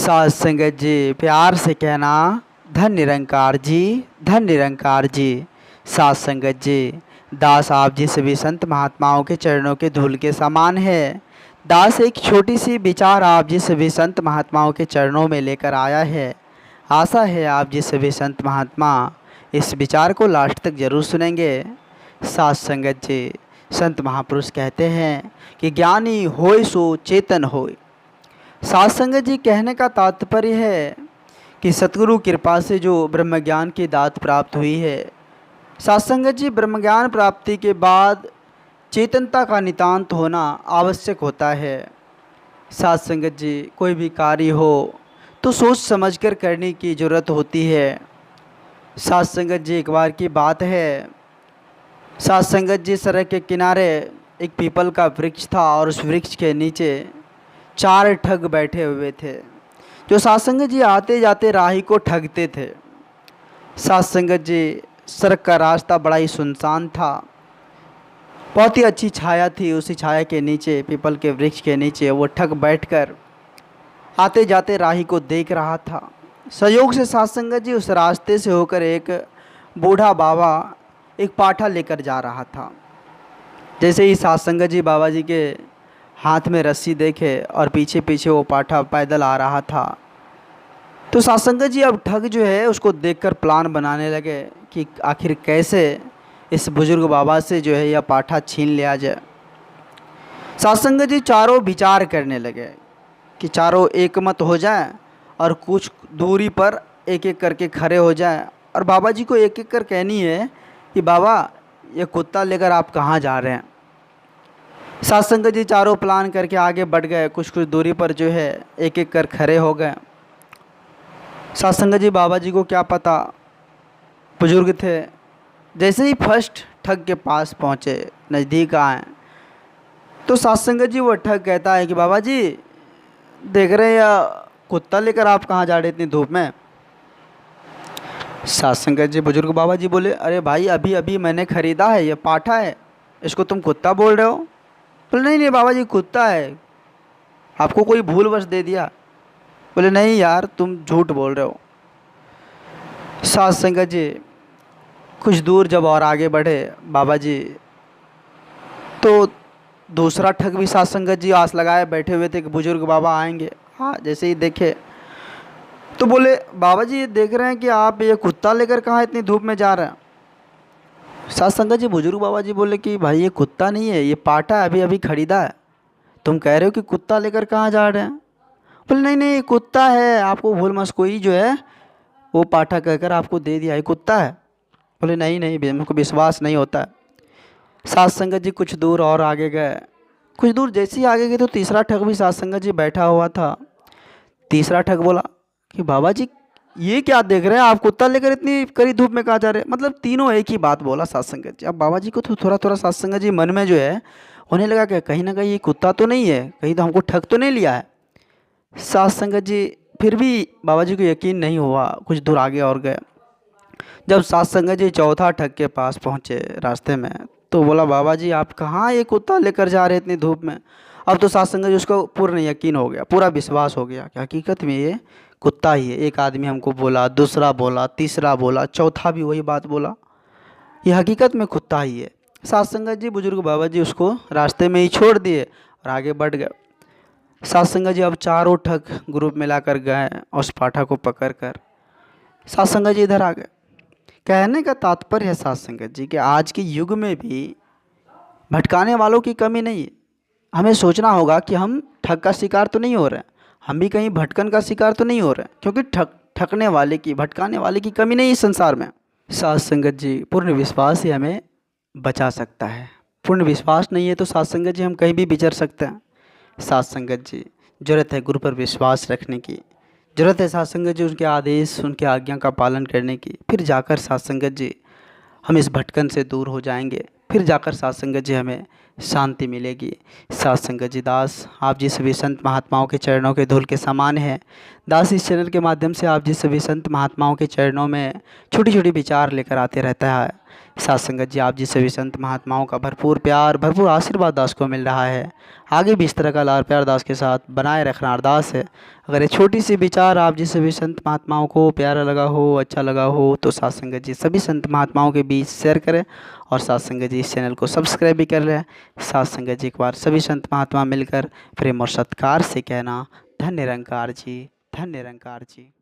साध संगत जी प्यार से कहना, धन निरंकार जी, धन निरंकार जी। साध संगत जी, दास आप जी सभी संत महात्माओं के चरणों के धूल के समान है। दास एक छोटी सी विचार आप जी सभी संत महात्माओं के चरणों में लेकर आया है। आशा है आप जी सभी संत महात्मा इस विचार को लास्ट तक जरूर सुनेंगे। साध संगत जी, संत महापुरुष कहते हैं कि ज्ञानी होय सो चेतन होय। साध संगत जी, कहने का तात्पर्य है कि सतगुरु कृपा से जो ब्रह्म ज्ञान की दात प्राप्त हुई है, साध संगत जी, ब्रह्म ज्ञान प्राप्ति के बाद चेतनता का नितांत होना आवश्यक होता है। साध संगत जी, कोई भी कार्य हो तो सोच समझकर करने की ज़रूरत होती है। साध संगत जी, एक बार की बात है, साध संगत जी, सड़क के किनारे एक पीपल का वृक्ष था और उस वृक्ष के नीचे 4 ठग बैठे हुए थे जो साध संगत जी आते जाते राही को ठगते थे। साध संगत जी, सड़क का रास्ता बड़ा ही सुनसान था, बहुत ही अच्छी छाया थी। उसी छाया के नीचे, पीपल के वृक्ष के नीचे, वो ठग बैठकर आते जाते राही को देख रहा था। संयोग से साध संगत जी, उस रास्ते से होकर एक बूढ़ा बाबा एक पाठा लेकर जा रहा था। जैसे ही साध संगत जी बाबा जी के हाथ में रस्सी देखे और पीछे पीछे वो पाठा पैदल आ रहा था, तो साध संगत जी अब ठग जो है उसको देखकर प्लान बनाने लगे कि आखिर कैसे इस बुजुर्ग बाबा से जो है यह पाठा छीन लिया जाए। साध संगत जी चारों विचार करने लगे कि चारों एकमत हो जाएं और कुछ दूरी पर एक एक करके खड़े हो जाएं और बाबा जी को एक एक कर कहनी है कि बाबा, ये कुत्ता लेकर आप कहाँ जा रहे हैं। साध संगत जी चारों प्लान करके आगे बढ़ गए। कुछ कुछ दूरी पर जो है एक एक कर खड़े हो गए। साध संगत जी, बाबा जी को क्या पता, बुजुर्ग थे। जैसे ही फर्स्ट ठग के पास पहुँचे, नज़दीक आए, तो साध संगत जी वो ठग कहता है कि बाबा जी, देख रहे हैं कुत्ता लेकर आप कहाँ जा रहे इतनी धूप में। साध संगत जी, बुजुर्ग बाबा जी बोले, अरे भाई, अभी अभी मैंने ख़रीदा है, ये पाठा है, इसको तुम कुत्ता बोल रहे हो। बोले नहीं नहीं बाबा जी, कुत्ता है, आपको कोई भूलवश दे दिया। बोले नहीं यार, तुम झूठ बोल रहे हो। साध संगत जी कुछ दूर जब और आगे बढ़े बाबा जी, तो दूसरा ठग भी साध संगत जी आस लगाए बैठे हुए थे कि बुजुर्ग बाबा आएंगे। हाँ, जैसे ही देखे तो बोले, बाबा जी, ये देख रहे हैं कि आप ये कुत्ता लेकर कहाँ इतनी धूप में जा रहे हैं। साध संगत जी, बुजुर्ग बाबा जी बोले कि भाई, ये कुत्ता नहीं है, ये पाठा है, अभी अभी खरीदा है। तुम कह रहे हो कि कुत्ता लेकर कहाँ जा रहे हैं। बोले नहीं नहीं, कुत्ता है, आपको भूल मस कोई जो है वो पाठा कहकर आपको दे दिया, ये कुत्ता है। बोले नहीं नहीं, मुझको विश्वास नहीं होता है। साध संगत जी कुछ दूर और आगे गए। कुछ दूर जैसे ही आगे गए तो तीसरा ठग भी साध संगत जी बैठा हुआ था। तीसरा ठग बोला कि बाबा जी, ये क्या देख रहे हैं आप, कुत्ता लेकर इतनी कड़ी धूप में कहाँ जा रहे हैं। मतलब तीनों एक ही बात बोला साध संगत जी। अब बाबा जी को तो थोड़ा थोड़ा साध संगत जी मन में जो है होने लगा कि कहीं ना कहीं ये कुत्ता तो नहीं है, कहीं तो हमको ठग तो नहीं लिया है। साध संगत जी फिर भी बाबा जी को यकीन नहीं हुआ। कुछ दूर आगे और गए। जब साध संगत जी चौथा ठग के पास पहुँचे रास्ते में, तो बोला, बाबा जी, आप कहाँ ये कुत्ता लेकर जा रहे हैं इतनी धूप में। अब तो साध संगत जी उसको पूर्ण यकीन हो गया, पूरा विश्वास हो गया कि हकीकत में ये कुत्ता ही है। एक आदमी हमको बोला, दूसरा बोला, तीसरा बोला, चौथा भी वही बात बोला, ये हकीकत में कुत्ता ही है। साध संगत जी, बुजुर्ग बाबा जी उसको रास्ते में ही छोड़ दिए और आगे बढ़ गए। साध संगत जी अब चारों ठग ग्रुप मिलाकर गए और उस पाठा को पकड़ कर साध संगत जी इधर आ गए। कहने का तात्पर्य है साध संगत जी कि आज के युग में भी भटकाने वालों की कमी नहीं है। हमें सोचना होगा कि हम ठग का शिकार तो नहीं हो रहे हैं, हम भी कहीं भटकन का शिकार तो नहीं हो रहे हैं, क्योंकि ठगने वाले की, भटकाने वाले की कमी नहीं है इस संसार में। साध संगत जी, पूर्ण विश्वास ही हमें बचा सकता है। पूर्ण विश्वास नहीं है तो साध संगत जी हम कहीं भी विचर सकते हैं। साध संगत जी, ज़रूरत है गुरु पर विश्वास रखने की, ज़रूरत है साध संगत जी उनके आदेश, उनके आज्ञा का पालन करने की। फिर जाकर साध संगत जी हम इस भटकन से दूर हो जाएंगे। फिर जाकर साध संगत जी हमें शांति मिलेगी। साथ संगत जी, दास आप जी सभी संत महात्माओं के चरणों के धूल के समान है। दास इस चैनल के माध्यम से आप जी सभी संत महात्माओं के चरणों में छोटी छोटी विचार लेकर आते रहता है। साथ संगत जी, आप जी सभी संत महात्माओं का भरपूर प्यार, भरपूर आशीर्वाद दास को मिल रहा है। आगे भी इस तरह का लाड़ प्यार दास के साथ बनाए रखना अरदास है। अगर ये छोटी सी विचार आप जी सभी संत महात्माओं को प्यारा लगा हो, अच्छा लगा हो, तो साथ संगत जी सभी संत महात्माओं के बीच शेयर करें और साथ संगत जी इस चैनल को सब्सक्राइब भी कर लें। साथ संगत जी, एक बार सभी संत महात्मा मिलकर प्रेम और सत्कार से कहना, धन्य निरंकार जी, धन्य निरंकार जी।